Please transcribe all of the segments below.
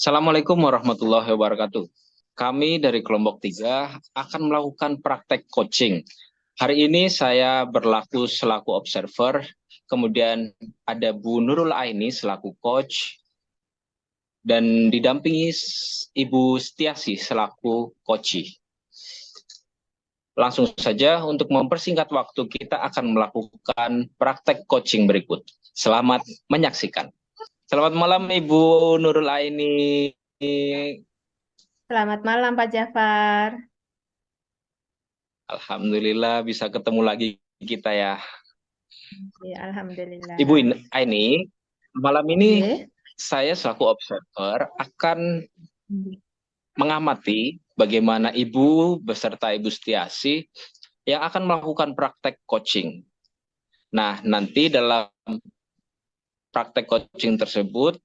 Assalamualaikum warahmatullahi wabarakatuh. Kami dari kelompok 3 akan melakukan praktek coaching. Hari ini saya berlaku selaku observer, kemudian ada Bu Nurul Aini selaku coach, dan didampingi Ibu Setiasi selaku coachee. Langsung saja untuk mempersingkat waktu kita akan melakukan praktek coaching berikut. Selamat menyaksikan. Selamat malam Ibu Nurul Aini. Selamat malam Pak Jafar. Alhamdulillah bisa ketemu lagi kita ya. Ya, Ibu Alhamdulillah. Aini, malam ini Ye. saya selaku observer akan mengamati bagaimana Ibu beserta Ibu Setiasi yang akan melakukan praktek coaching. Nah, nanti dalam praktek coaching tersebut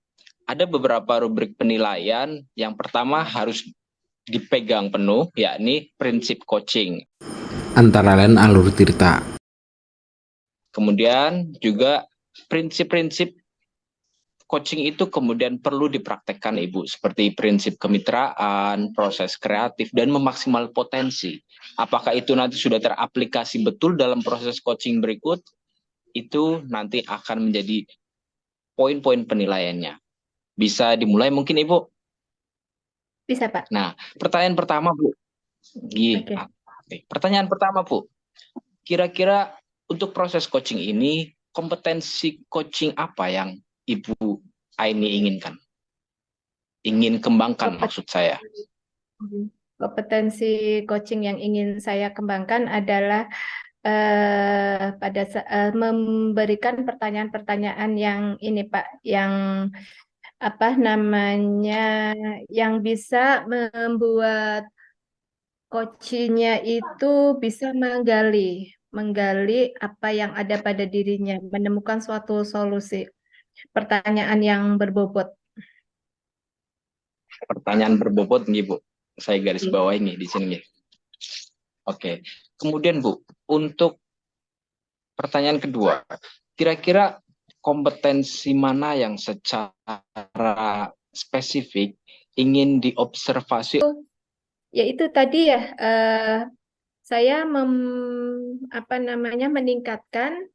ada beberapa rubrik penilaian. Yang pertama harus dipegang penuh, yakni prinsip coaching. Antara lain alur tirta. Kemudian juga prinsip-prinsip coaching itu kemudian perlu dipraktekkan Ibu, seperti prinsip kemitraan, proses kreatif, dan memaksimal potensi. Apakah itu nanti sudah teraplikasi betul dalam proses coaching berikut? Itu nanti akan menjadi poin-poin penilaiannya. Bisa dimulai mungkin Ibu? Bisa Pak? Nah, pertanyaan pertama Bu. Oke. Pertanyaan pertama Bu. Kira-kira untuk proses coaching ini, kompetensi coaching apa yang Ibu Aini inginkan? Ingin kembangkan maksud saya. Kompetensi coaching yang ingin saya kembangkan adalah memberikan pertanyaan-pertanyaan yang ini Pak, yang apa namanya, yang bisa membuat coachingnya itu bisa menggali apa yang ada pada dirinya, menemukan suatu solusi. Pertanyaan yang berbobot. Pertanyaan berbobot nih Bu. Saya garis bawah ini di sini. Oke. Kemudian Bu, untuk pertanyaan kedua, kira-kira kompetensi mana yang secara spesifik ingin diobservasi? Ya itu tadi ya, saya meningkatkan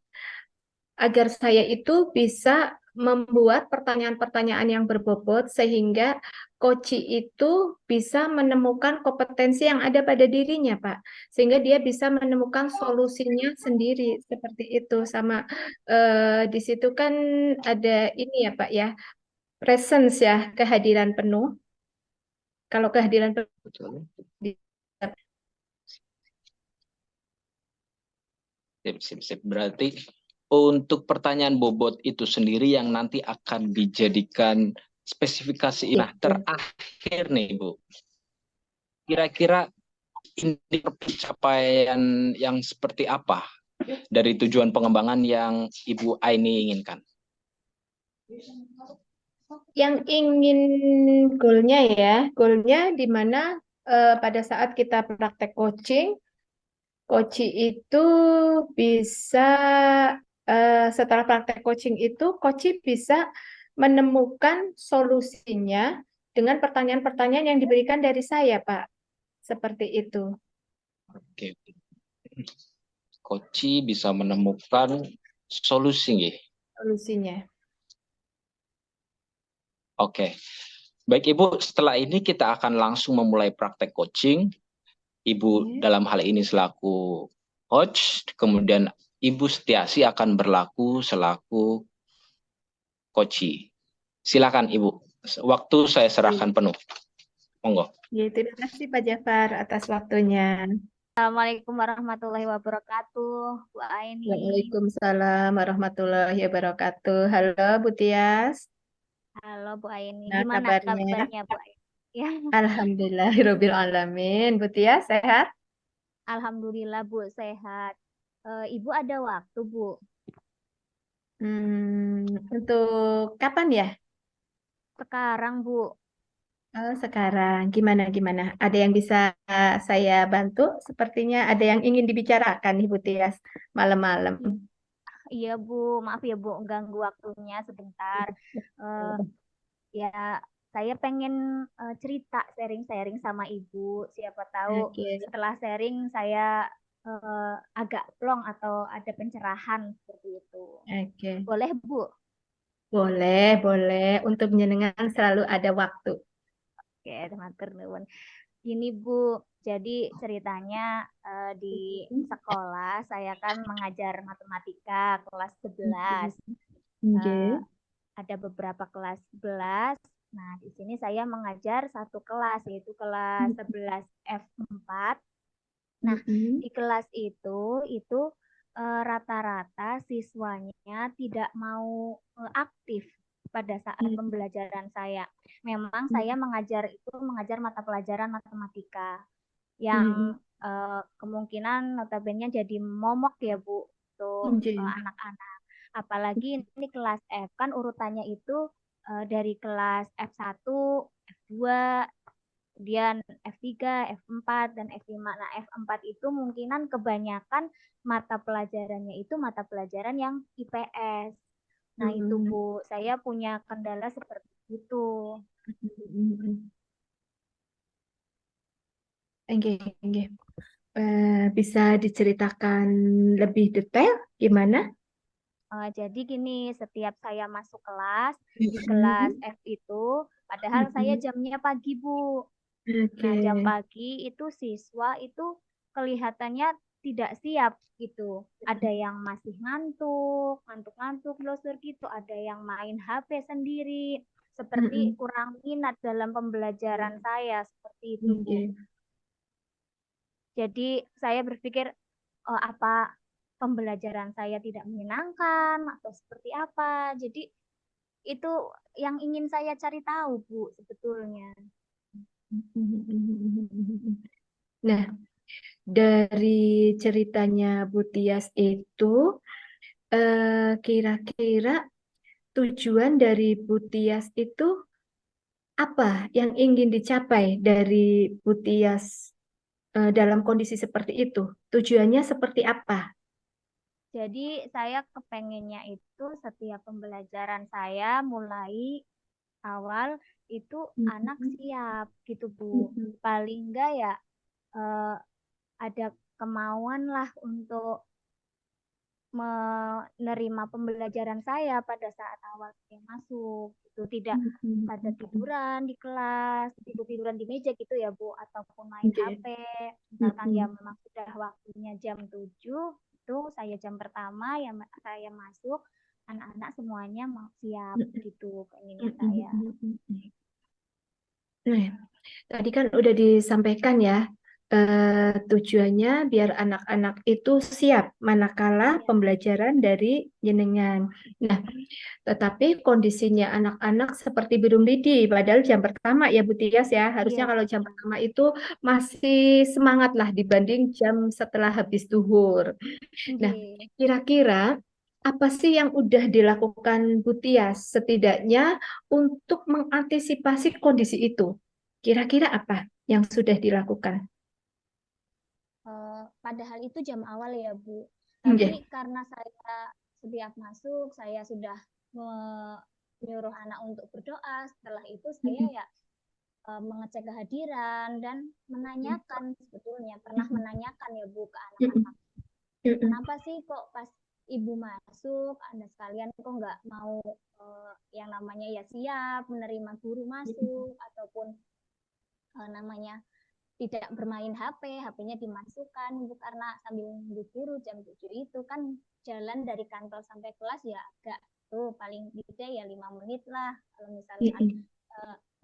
agar saya itu bisa membuat pertanyaan-pertanyaan yang berbobot sehingga coach itu bisa menemukan kompetensi yang ada pada dirinya, Pak. Sehingga dia bisa menemukan solusinya sendiri seperti itu. Sama di situ kan ada ini ya, Pak ya, presence ya, kehadiran penuh. Kalau kehadiran penuh Betul. Sip. Berarti untuk pertanyaan bobot itu sendiri yang nanti akan dijadikan spesifikasi. Nah, terakhir nih Bu, kira-kira ini pencapaian yang seperti apa dari tujuan pengembangan yang Ibu Aini inginkan? Yang ingin goalnya di mana pada saat kita praktek coaching itu bisa setelah praktek coaching itu bisa menemukan solusinya dengan pertanyaan-pertanyaan yang diberikan dari saya, Pak. Seperti itu. Oke. Koci bisa menemukan solusi. Solusinya. Oke. Baik Ibu, setelah ini kita akan langsung memulai praktek coaching. Ibu dalam hal ini selaku coach, kemudian Ibu Setiasi akan berlaku selaku coachee. Silakan Ibu, waktu saya serahkan penuh. Monggo. Ya, terima kasih Pak Jafar atas waktunya. Assalamualaikum warahmatullahi wabarakatuh, Bu Aini. Waalaikumsalam warahmatullahi wabarakatuh. Halo Bu Tias. Halo Bu Aini, Nah, gimana kabarnya Bu Aini? Ya, Alhamdulillahirabbil alamin. Bu Tias sehat? Alhamdulillah Bu sehat. Ibu ada waktu Bu? Untuk kapan ya? Sekarang Bu. Oh, sekarang gimana? Ada yang bisa saya bantu? Sepertinya ada yang ingin dibicarakan nih Bu Tias malam-malam. Iya Bu, maaf ya Bu, ganggu waktunya sebentar. Eh, ya saya pengen cerita sharing-sharing sama Ibu. Siapa tahu Oke, setelah sharing saya agak plong atau ada pencerahan seperti itu. oke. Boleh, Bu? Boleh, boleh. Untuk menyenangkan selalu ada waktu. Oke, matur nuwun. Ini Bu, jadi ceritanya di sekolah saya kan mengajar matematika kelas 11. Eh, Oke. ada beberapa kelas 11. Nah, di sini saya mengajar satu kelas, yaitu kelas 11 F4. Nah, di kelas itu rata-rata siswanya tidak mau aktif pada saat pembelajaran saya. Memang saya mengajar mata pelajaran matematika yang kemungkinan notabene jadi momok ya Bu untuk Oke. anak-anak. Apalagi ini kelas F kan urutannya itu dari kelas F1, F2, kemudian F3, F4, dan F5. Nah, F4 itu mungkinan kebanyakan mata pelajarannya itu mata pelajaran yang IPS. Nah, itu Bu, saya punya kendala seperti itu. Oke, oke. Bisa diceritakan lebih detail gimana? Jadi gini, setiap saya masuk kelas, di kelas F itu, padahal saya jamnya pagi, Bu. Nah, jam Oke. pagi itu siswa itu kelihatannya tidak siap gitu. Ada yang masih ngantuk, ngantuk-ngantuk, loser gitu. Ada yang main HP sendiri. Seperti kurang minat dalam pembelajaran saya. Seperti itu, Bu. Oke. Jadi saya berpikir, apa pembelajaran saya tidak menyenangkan atau seperti apa. Jadi itu yang ingin saya cari tahu, Bu, sebetulnya. Nah, dari ceritanya Bu Tias itu, kira-kira tujuan dari Bu Tias itu apa yang ingin dicapai dari Bu Tias dalam kondisi seperti itu? Tujuannya seperti apa? Jadi saya kepengennya itu setiap pembelajaran saya mulai awal itu anak siap gitu Bu. Paling enggak ya eh, ada kemauan lah untuk menerima pembelajaran saya pada saat awal saya masuk. Itu tidak pada tiduran di kelas, tidur-tiduran di meja gitu ya Bu, ataupun main Oke. HP. Misalkan ya memang sudah waktunya jam 7, itu saya jam pertama ya saya masuk, anak-anak semuanya mau siap gitu keinginan saya. Nah, tadi kan udah disampaikan ya, tujuannya biar anak-anak itu siap manakala Ya, pembelajaran dari jenengan. Nah, tetapi kondisinya anak-anak seperti belum ready, padahal jam pertama ya Bu Tias ya, harusnya iya, kalau jam pertama itu masih semangat lah dibanding jam setelah habis zuhur. Nah, iya. kira-kira apa sih yang udah dilakukan Bu Tias setidaknya untuk mengantisipasi kondisi itu? Kira-kira apa yang sudah dilakukan? Padahal itu jam awal ya Bu. Oke. Tapi karena saya setiap masuk, saya sudah menyuruh anak untuk berdoa. Setelah itu saya ya mengecek kehadiran dan menanyakan sebetulnya pernah menanyakan ya Bu ke anak-anak. Kenapa sih kok pas ibu masuk, Anda sekalian kok nggak mau yang namanya ya siap menerima guru masuk ataupun namanya tidak bermain HP, HP-nya dimasukkan Bu, karena sambil nunggu guru jam 7 itu kan jalan dari kantor sampai kelas ya agak tuh paling tidak ya 5 menit lah. Kalau misalkan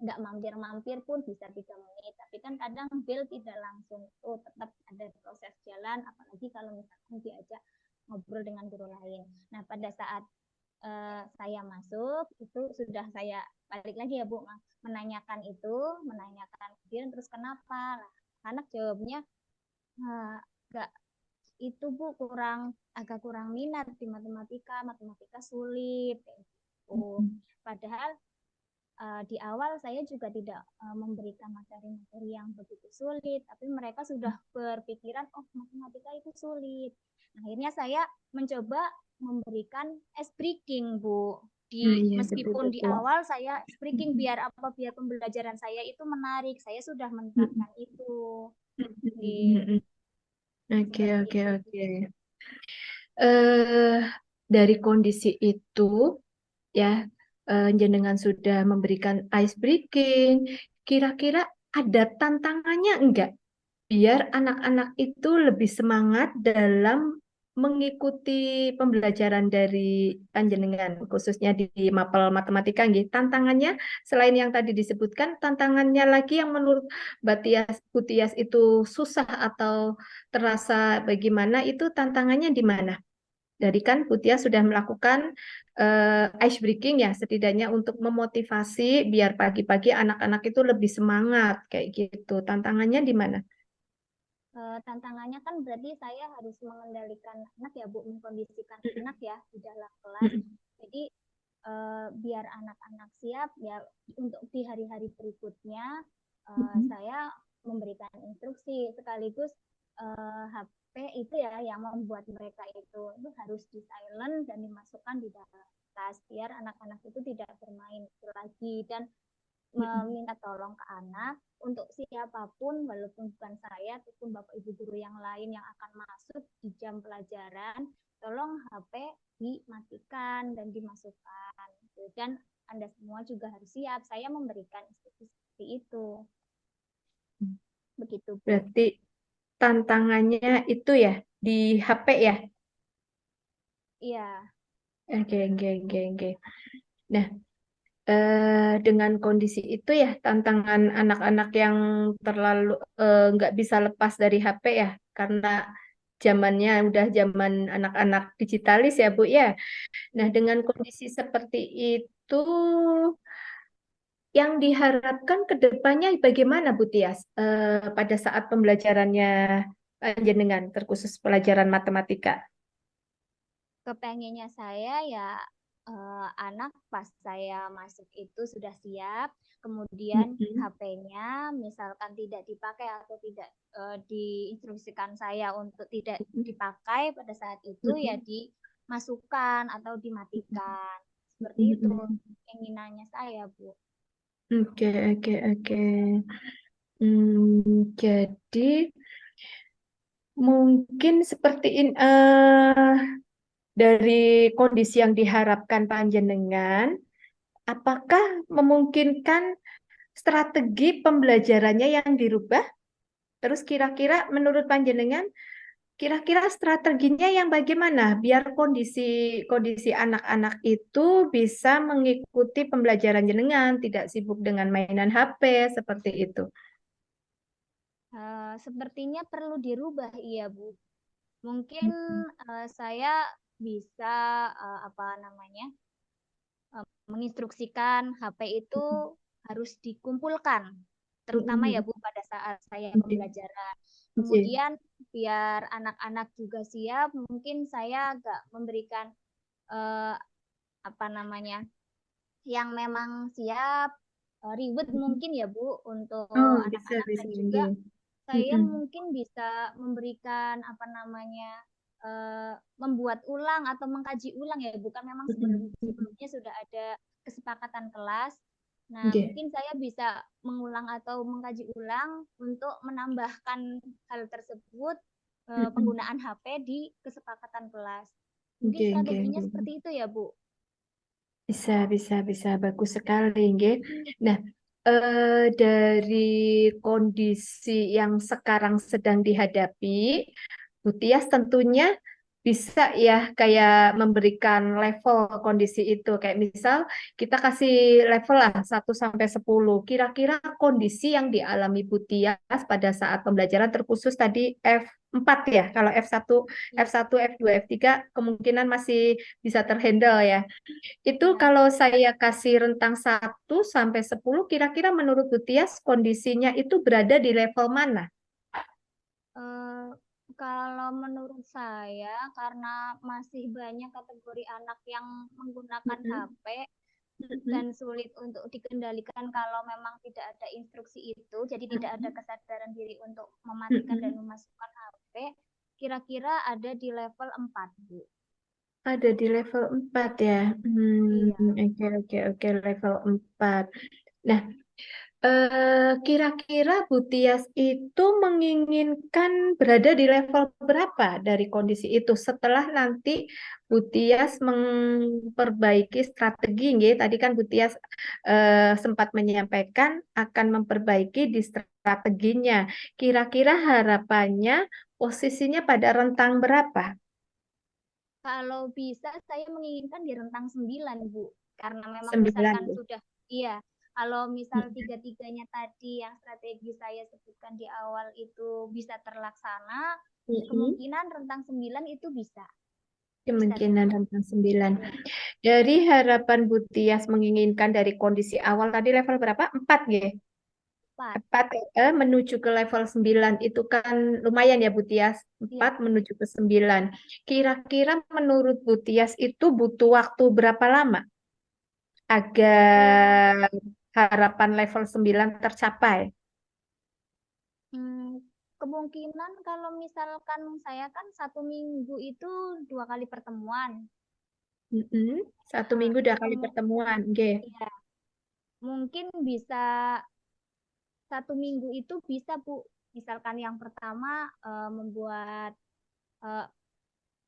nggak mampir-mampir pun bisa 3 menit. Tapi kan kadang bel tidak langsung tuh tetap ada proses jalan, apalagi kalau misalkan diajak ngobrol dengan guru lain. Nah pada saat saya masuk itu sudah saya balik lagi ya Bu menanyakan kemudian terus kenapa nah, anak jawabnya nggak itu Bu agak kurang minat di matematika sulit gitu. Padahal di awal saya juga tidak memberikan materi-materi yang begitu sulit, tapi mereka sudah berpikiran oh matematika itu sulit. Akhirnya saya mencoba memberikan ice breaking Bu. Iya, Meskipun di betul-betul. awal saya speaking biar pembelajaran saya itu menarik, saya sudah menerapkan itu. Oke, Seperti oke, itu. oke. Eh, dari kondisi itu, ya, jenengan sudah memberikan ice breaking. Kira-kira ada tantangannya enggak? Biar anak-anak itu lebih semangat dalam mengikuti pembelajaran dari panjenengan, khususnya di mapel matematika nggih. Tantangannya selain yang tadi disebutkan, tantangannya lagi yang menurut Bu Tias itu susah atau terasa bagaimana, itu tantangannya di mana? Dari kan Bu Tias sudah melakukan ice breaking ya, setidaknya untuk memotivasi biar pagi-pagi anak-anak itu lebih semangat kayak gitu. Tantangannya di mana? Tantangannya kan berarti saya harus mengendalikan anak ya Bu, mengkondisikan anak ya di dalam kelas. Jadi biar anak-anak siap ya untuk di hari-hari berikutnya saya memberikan instruksi sekaligus HP itu ya yang membuat mereka itu harus di silent dan dimasukkan di dalam tas biar anak-anak itu tidak bermain lagi, dan meminta tolong ke anak untuk siapapun walaupun bukan saya ataupun Bapak Ibu guru yang lain yang akan masuk di jam pelajaran, tolong HP dimatikan dan dimasukkan. Dan Anda semua juga harus siap, saya memberikan instruksi seperti itu. Begitu Bu. Berarti tantangannya itu ya di HP ya? Iya. Oke, oke, oke, oke. Nah, dengan kondisi itu ya, tantangan anak-anak yang terlalu nggak bisa lepas dari HP ya, karena zamannya udah zaman anak-anak digitalis ya, Bu ya. Nah, dengan kondisi seperti itu, yang diharapkan ke depannya bagaimana, Bu Tias, pada saat pembelajarannya jenengan, terkhusus pelajaran matematika? Kepengennya saya ya anak pas saya masuk itu sudah siap, kemudian HP-nya misalkan tidak dipakai atau tidak diinstruksikan saya untuk tidak dipakai pada saat itu ya dimasukkan atau dimatikan. Seperti itu keinginannya saya, Bu. Oke, oke, oke. Jadi mungkin seperti ini, dari kondisi yang diharapkan panjenengan, apakah memungkinkan strategi pembelajarannya yang dirubah? Terus kira-kira menurut panjenengan, kira-kira strateginya yang bagaimana biar kondisi kondisi anak-anak itu bisa mengikuti pembelajaran jenengan, tidak sibuk dengan mainan HP seperti itu? Sepertinya perlu dirubah, iya Bu. Mungkin saya bisa menginstruksikan HP itu harus dikumpulkan, terutama ya Bu pada saat saya pembelajaran. Kemudian biar anak-anak juga siap, mungkin saya agak memberikan yang memang siap ribet mungkin ya Bu untuk Oh, bisa, anak-anak, bisa. dan juga saya mungkin bisa memberikan membuat ulang atau mengkaji ulang ya, bukan memang sebelumnya sudah ada kesepakatan kelas. Nah, mungkin saya bisa mengulang atau mengkaji ulang untuk menambahkan hal tersebut, penggunaan HP di kesepakatan kelas. Mungkin strateginya seperti itu ya, Bu. Bisa. Bagus sekali, nggih. Nah, dari kondisi yang sekarang sedang dihadapi, Bu Tias tentunya bisa ya kayak memberikan level kondisi itu. Kayak misal kita kasih level lah 1 sampai 10. Kira-kira kondisi yang dialami Bu Tias pada saat pembelajaran terkhusus tadi F4 ya. Kalau F1, F1, F2, F3 kemungkinan masih bisa terhandle ya. Itu Ya. kalau saya kasih rentang 1 sampai 10, kira-kira menurut Bu Tias kondisinya itu berada di level mana? Kalau menurut saya, karena masih banyak kategori anak yang menggunakan HP dan sulit untuk dikendalikan kalau memang tidak ada instruksi itu, jadi tidak ada kesadaran diri untuk mematikan dan memasukkan HP, kira-kira ada di level 4, Bu. Ada di level 4 ya. Iya. Oke, level 4. Nah, kira-kira Bu Tias itu menginginkan berada di level berapa dari kondisi itu setelah nanti Bu Tias memperbaiki strategi, nggih. Tadi kan Bu Tias sempat menyampaikan akan memperbaiki di strateginya. Kira-kira harapannya posisinya pada rentang berapa? Kalau bisa saya menginginkan di rentang 9, Bu. Karena memang 9, misalkan Bu. sudah, iya, kalau misal tiga-tiganya tadi yang strategi saya sebutkan di awal itu bisa terlaksana, kemungkinan rentang 9 itu bisa. Kemungkinan rentang 9. Iya, Dari harapan Bu Tias menginginkan dari kondisi awal tadi level berapa? 4 ya? 4. 4 menuju ke level 9 itu kan lumayan ya Bu Tias. 4 Iya. menuju ke 9. Kira-kira menurut Bu Tias itu butuh waktu berapa lama agar harapan level 9 tercapai? Kemungkinan kalau misalkan saya kan 1 minggu itu 2 kali pertemuan. 1 Nah, minggu 2 kali pertemuan. Oke. iya, mungkin bisa 1 minggu itu bisa, Bu. Misalkan yang pertama membuat eh,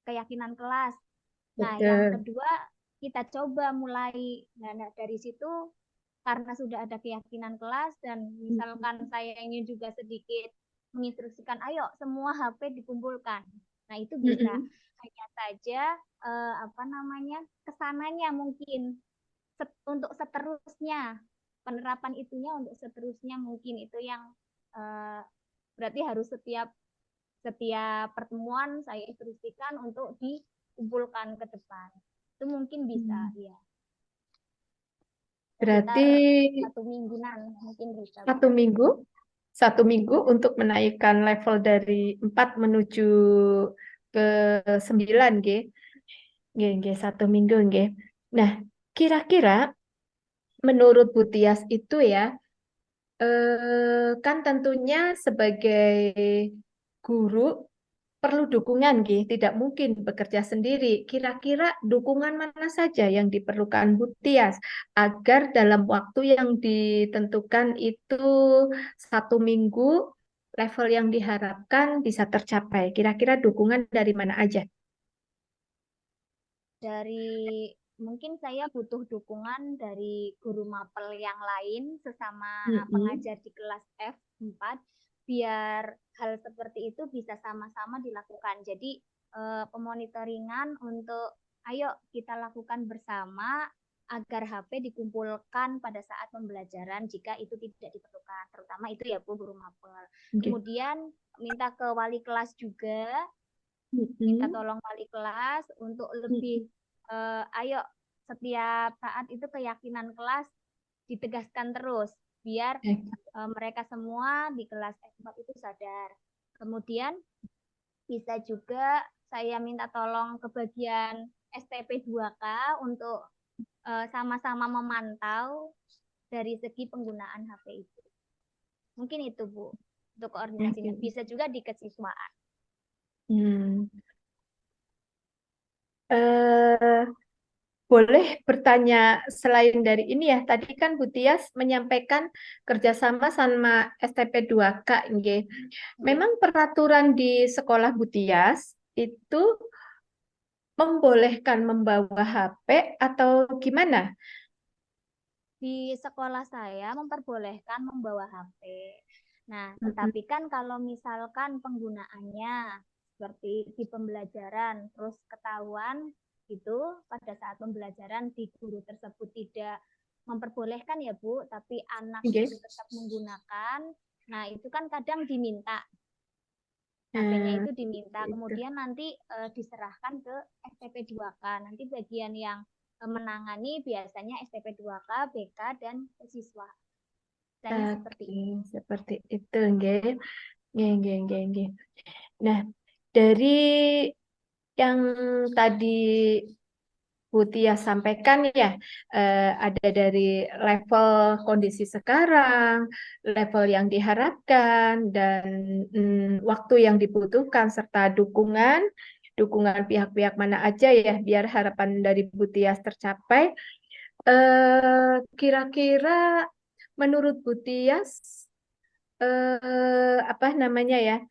keyakinan kelas. Nah, yang Betul. kedua kita coba mulai. Nah, dari situ karena sudah ada keyakinan kelas dan misalkan saya ingin juga sedikit menginstruksikan, ayo semua HP dikumpulkan. Nah, itu bisa. Hanya saja apa namanya kesananya mungkin untuk seterusnya penerapan itunya untuk seterusnya mungkin itu yang berarti harus setiap pertemuan saya instruksikan untuk dikumpulkan ke depan. Itu mungkin bisa, ya. Berarti Sekitar 1 mingguan mungkin bisa. 1 minggu, 1 minggu untuk menaikkan level dari 4 menuju ke 9, nggih. Nggih, 1 minggu, nggih. Nah, kira-kira menurut Bu Tias itu ya, kan tentunya sebagai guru perlu dukungan, nggih. Tidak mungkin bekerja sendiri. Kira-kira dukungan mana saja yang diperlukan Bu Tias agar dalam waktu yang ditentukan itu 1 minggu level yang diharapkan bisa tercapai. Kira-kira dukungan dari mana aja? Dari mungkin saya butuh dukungan dari guru mapel yang lain sesama pengajar di kelas F4 biar hal seperti itu bisa sama-sama dilakukan. Jadi pemonitoringan untuk ayo kita lakukan bersama agar HP dikumpulkan pada saat pembelajaran jika itu tidak diperlukan. Terutama itu ya Bu, guru mapel. Kemudian minta ke wali kelas juga, minta tolong wali kelas untuk lebih ayo setiap saat itu keyakinan kelas ditegaskan terus biar mereka semua di kelas F4 itu sadar. Kemudian bisa juga saya minta tolong ke bagian STP 2K untuk sama-sama memantau dari segi penggunaan HP itu. Mungkin itu Bu untuk koordinasinya. Bisa juga di kesiswaan. Boleh bertanya selain dari ini ya, tadi kan Bu Tias menyampaikan kerjasama sama STP 2K, nggih. Memang peraturan di sekolah Bu Tias itu membolehkan membawa HP atau gimana? Di sekolah saya memperbolehkan membawa HP. Nah, tetapi kan kalau misalkan penggunaannya seperti di pembelajaran, terus ketahuan itu pada saat pembelajaran di guru tersebut tidak memperbolehkan ya Bu, tapi anak itu tetap menggunakan. Nah, itu kan kadang diminta. HP-nya itu diminta, kemudian nanti diserahkan ke STP 2K. Nanti bagian yang menangani biasanya STP 2K, BK, dan siswa. Seperti itu, nggih. Nggih. Nah, dari yang tadi Bu Tia sampaikan ya, ada dari level kondisi sekarang, level yang diharapkan, dan waktu yang dibutuhkan, serta dukungan dukungan pihak-pihak mana aja ya biar harapan dari Bu Tias tercapai. Kira-kira menurut Bu Tias apa namanya ya?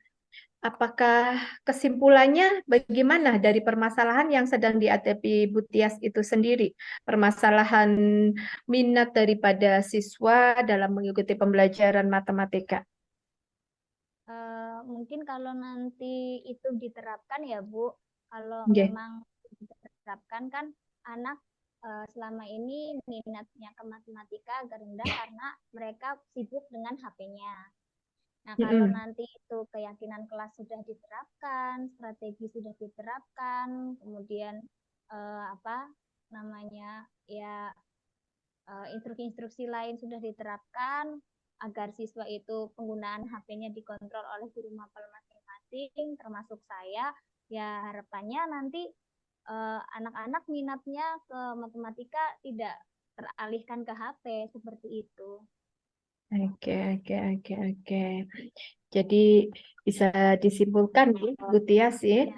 Apakah kesimpulannya bagaimana dari permasalahan yang sedang dihadapi Bu Tias itu sendiri? Permasalahan minat daripada siswa dalam mengikuti pembelajaran matematika. Mungkin kalau nanti itu diterapkan ya Bu, kalau Nggih. memang diterapkan kan anak selama ini minatnya ke matematika agak rendah karena mereka sibuk dengan HP-nya. Nah, kalau nanti itu keyakinan kelas sudah diterapkan, strategi sudah diterapkan, kemudian apa namanya ya instruksi-instruksi lain sudah diterapkan agar siswa itu penggunaan HP-nya dikontrol oleh guru mapel masing-masing, termasuk saya, ya harapannya nanti anak-anak minatnya ke matematika tidak teralihkan ke HP seperti itu. Oke. Jadi bisa disimpulkan Bu Tias ya.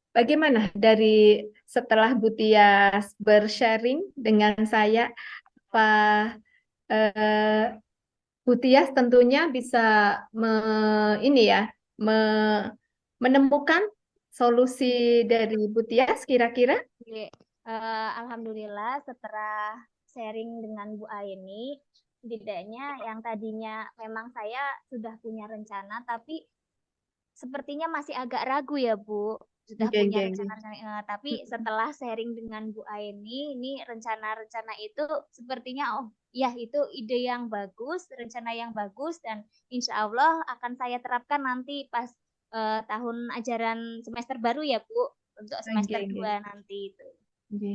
Bagaimana dari setelah Bu Tias bersharing dengan saya, apa Bu Tias tentunya bisa menemukan solusi dari Bu Tias kira-kira? Alhamdulillah setelah sharing dengan Bu Aini, setidaknya yang tadinya memang saya sudah punya rencana, tapi sepertinya masih agak ragu ya Bu. Sudah punya rencana-rencana, tapi setelah sharing dengan Bu Aini, ini rencana-rencana itu sepertinya oh ya itu ide yang bagus, rencana yang bagus, dan insya Allah akan saya terapkan nanti pas tahun ajaran semester baru ya Bu, untuk semester 2 nanti itu.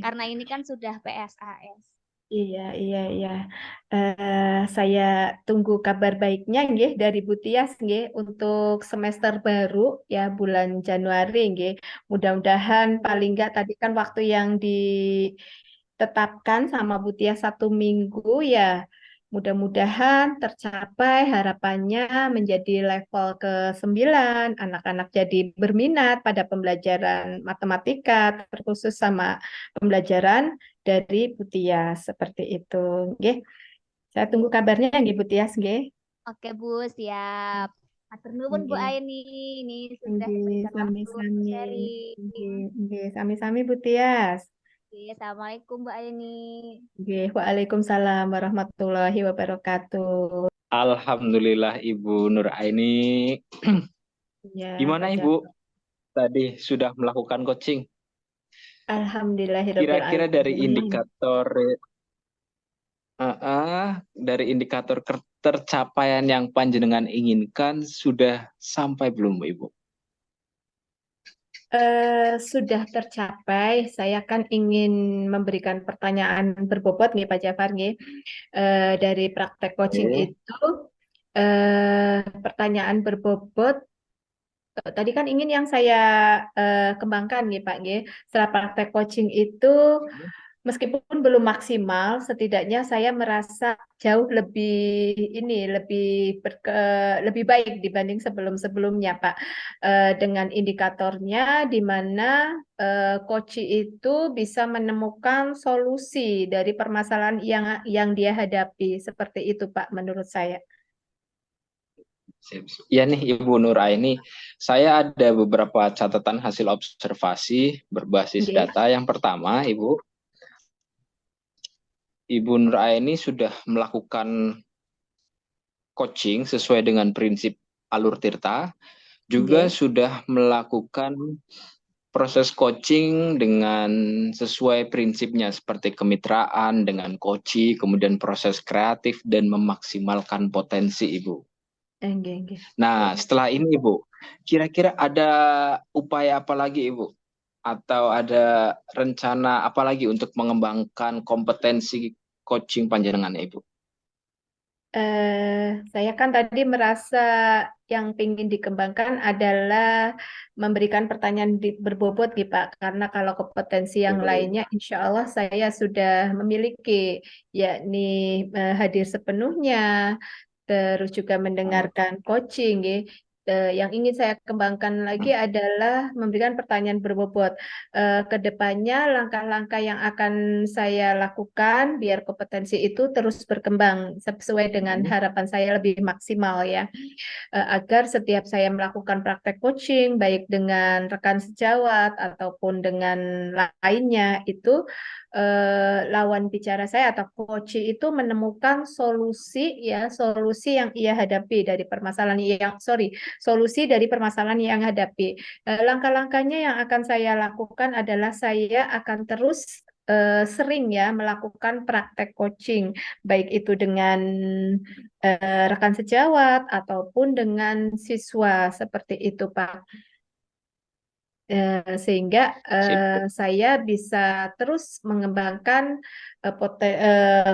Karena ini kan sudah PSAS. Iya. Saya tunggu kabar baiknya nggih dari Bu Tias nggih untuk semester baru ya bulan Januari nggih. Mudah-mudahan paling enggak tadi kan waktu yang ditetapkan sama Bu Tias 1 minggu ya. Mudah-mudahan tercapai harapannya menjadi level ke-9, anak-anak jadi berminat pada pembelajaran matematika, terkhusus sama pembelajaran dari Bu Tias seperti itu. Nggih. Saya tunggu kabarnya nggih Bu Tias nggih. Oke Bu, siap. Matur nuwun Bu Aini, ini sudah diberikan waktu untuk sharing. Nggih, sami-sami Bu Tias. Assalamualaikum Bu Aini. Waalaikumsalam warahmatullahi wabarakatuh. Alhamdulillah Ibu Nur Aini. Ya, Gimana Pak Ibu? Tadi sudah melakukan coaching. Alhamdulillahirabbil Kira-kira dari alamin. indikator tercapaian yang panjenengan inginkan sudah sampai belum Ibu? Sudah tercapai. Saya kan ingin memberikan pertanyaan berbobot nih Pak Jafar nih. Dari praktek coaching itu pertanyaan berbobot tadi kan ingin yang saya kembangkan nih Pak nih. Setelah praktek coaching itu meskipun belum maksimal, setidaknya saya merasa jauh lebih baik dibanding sebelum-sebelumnya, Pak. Dengan indikatornya di mana coach itu bisa menemukan solusi dari permasalahan yang dia hadapi. Seperti itu, Pak, menurut saya. Ya nih Ibu Nur Aini, saya ada beberapa catatan hasil observasi berbasis data. Yang pertama, Ibu Nur Aini sudah melakukan coaching sesuai dengan prinsip Alur Tirta, juga sudah melakukan proses coaching dengan sesuai prinsipnya seperti kemitraan dengan coaching, kemudian proses kreatif dan memaksimalkan potensi Ibu. Nah, setelah ini Ibu, kira-kira ada upaya apa lagi Ibu? Atau ada rencana apa lagi untuk mengembangkan kompetensi coaching panjenengan Ibu? Saya kan tadi merasa yang ingin dikembangkan adalah memberikan pertanyaan berbobot gitu Pak, karena kalau kompetensi yang lainnya insya Allah saya sudah memiliki, yakni hadir sepenuhnya, terus juga mendengarkan coaching, Yang ingin saya kembangkan lagi adalah memberikan pertanyaan berbobot. Kedepannya langkah-langkah yang akan saya lakukan biar kompetensi itu terus berkembang sesuai dengan harapan saya lebih maksimal ya. Agar setiap saya melakukan praktek coaching baik dengan rekan sejawat ataupun dengan lainnya itu lawan bicara saya atau coach itu menemukan solusi yang ia hadapi dari solusi dari permasalahan yang hadapi. Langkah-langkahnya yang akan saya lakukan adalah saya akan terus sering ya melakukan praktek coaching baik itu dengan rekan sejawat ataupun dengan siswa seperti itu Pak. Sehingga saya bisa terus mengembangkan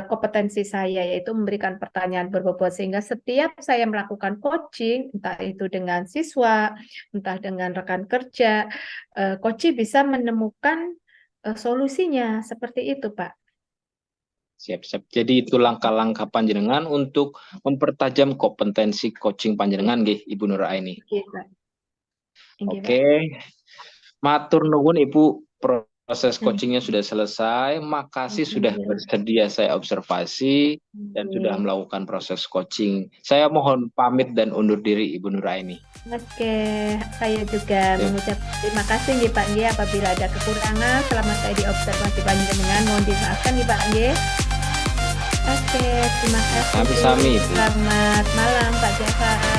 kompetensi saya, yaitu memberikan pertanyaan berbobot, sehingga setiap saya melakukan coaching, entah itu dengan siswa, entah dengan rekan kerja, coach bisa menemukan solusinya, seperti itu Pak. Siap-siap. Jadi itu langkah-langkah panjenengan untuk mempertajam kompetensi coaching panjenengan nggih Ibu Nur Aini. Oke. Matur nuwun Ibu, proses coachingnya sudah selesai. Makasih sudah bersedia saya observasi dan sudah melakukan proses coaching. Saya mohon pamit dan undur diri Ibu Nur Aini. Oke, saya juga mengucap terima kasih nggih Pak nggih, apabila ada kekurangan selama saya diobservasi panjenengan mohon dimaafkan nggih Pak nggih. Oke, terima kasih. Sami-sami. Selamat malam Pak Jafar.